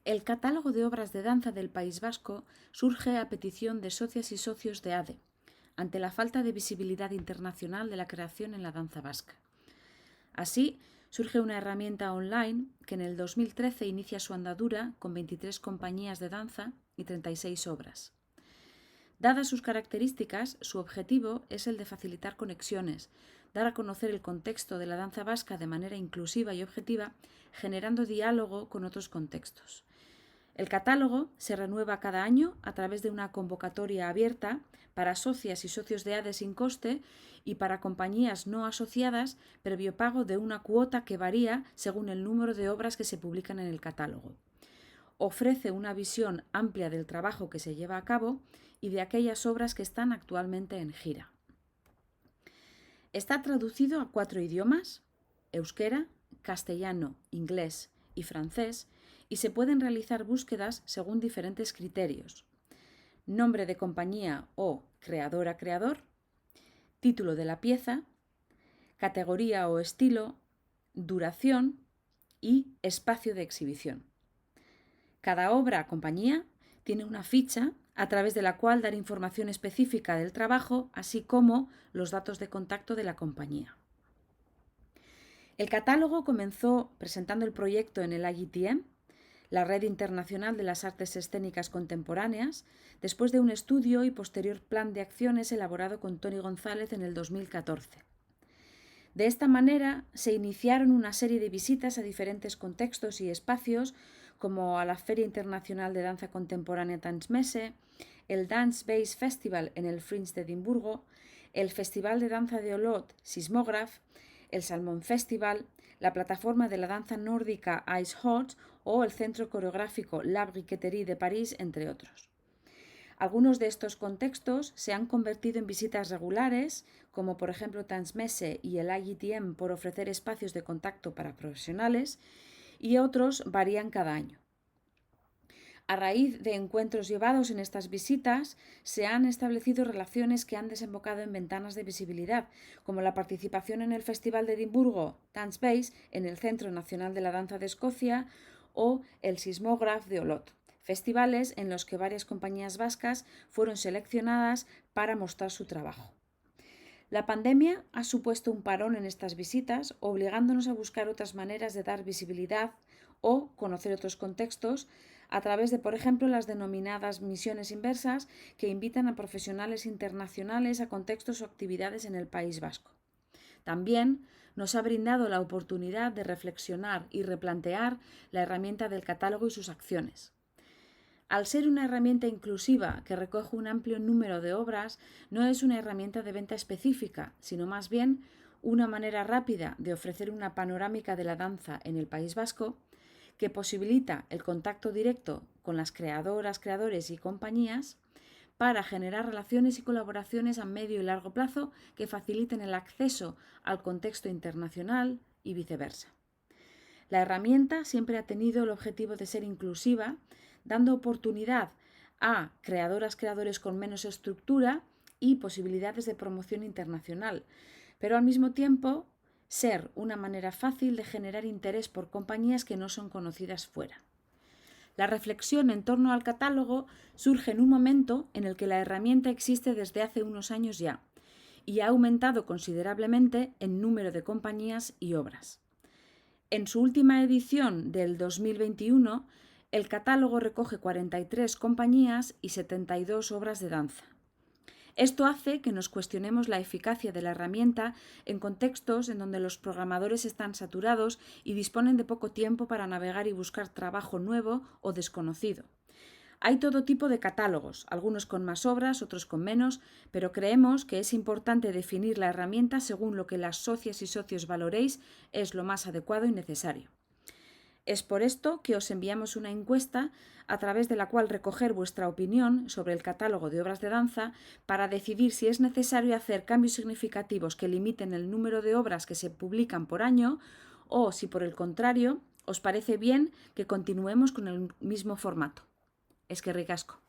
El catálogo de obras de danza del País Vasco surge a petición de socias y socios de ADE, ante la falta de visibilidad internacional de la creación en la danza vasca. Así, surge una herramienta online que en el 2013 inicia su andadura con 23 compañías de danza y 36 obras. Dadas sus características, su objetivo es el de facilitar conexiones, dar a conocer el contexto de la danza vasca de manera inclusiva y objetiva, generando diálogo con otros contextos. El catálogo se renueva cada año a través de una convocatoria abierta para socias y socios de ADE sin coste y para compañías no asociadas previo pago de una cuota que varía según el número de obras que se publican en el catálogo. Ofrece una visión amplia del trabajo que se lleva a cabo y de aquellas obras que están actualmente en gira. Está traducido a 4 idiomas: euskera, castellano, inglés y francés, y se pueden realizar búsquedas según diferentes criterios: nombre de compañía o creadora-creador, título de la pieza, categoría o estilo, duración y espacio de exhibición. Cada obra o compañía tiene una ficha a través de la cual dar información específica del trabajo, así como los datos de contacto de la compañía. El catálogo comenzó presentando el proyecto en el IETM, la Red Internacional de las Artes Escénicas Contemporáneas, después de un estudio y posterior plan de acciones elaborado con Toni González en el 2014. De esta manera se iniciaron una serie de visitas a diferentes contextos y espacios, como a la Feria Internacional de Danza Contemporánea Tanzmesse, el Dance Base Festival en el Fringe de Edimburgo, el Festival de Danza de Olot Sismograph, el Salmon Festival, la plataforma de la danza nórdica Ice Hot o el Centro Coreográfico La Briqueterie de París, entre otros. Algunos de estos contextos se han convertido en visitas regulares, como por ejemplo Tanzmesse y el IETM por ofrecer espacios de contacto para profesionales, y otros varían cada año. A raíz de encuentros llevados en estas visitas, se han establecido relaciones que han desembocado en ventanas de visibilidad, como la participación en el Festival de Edimburgo, Dance Base, en el Centro Nacional de la Danza de Escocia, o el Sismograph de Olot, festivales en los que varias compañías vascas fueron seleccionadas para mostrar su trabajo. La pandemia ha supuesto un parón en estas visitas, obligándonos a buscar otras maneras de dar visibilidad o conocer otros contextos a través de, por ejemplo, las denominadas misiones inversas, que invitan a profesionales internacionales a contextos o actividades en el País Vasco. También nos ha brindado la oportunidad de reflexionar y replantear la herramienta del catálogo y sus acciones. Al ser una herramienta inclusiva que recoge un amplio número de obras, no es una herramienta de venta específica, sino más bien una manera rápida de ofrecer una panorámica de la danza en el País Vasco que posibilita el contacto directo con las creadoras, creadores y compañías para generar relaciones y colaboraciones a medio y largo plazo que faciliten el acceso al contexto internacional y viceversa. La herramienta siempre ha tenido el objetivo de ser inclusiva, dando oportunidad a creadores con menos estructura y posibilidades de promoción internacional, pero al mismo tiempo ser una manera fácil de generar interés por compañías que no son conocidas fuera. La reflexión en torno al catálogo surge en un momento en el que la herramienta existe desde hace unos años ya y ha aumentado considerablemente en número de compañías y obras. En su última edición del 2021, el catálogo recoge 43 compañías y 72 obras de danza. Esto hace que nos cuestionemos la eficacia de la herramienta en contextos en donde los programadores están saturados y disponen de poco tiempo para navegar y buscar trabajo nuevo o desconocido. Hay todo tipo de catálogos, algunos con más obras, otros con menos, pero creemos que es importante definir la herramienta según lo que las socias y socios valoréis es lo más adecuado y necesario. Es por esto que os enviamos una encuesta a través de la cual recoger vuestra opinión sobre el catálogo de obras de danza para decidir si es necesario hacer cambios significativos que limiten el número de obras que se publican por año o si, por el contrario, os parece bien que continuemos con el mismo formato. Eskerrik asko.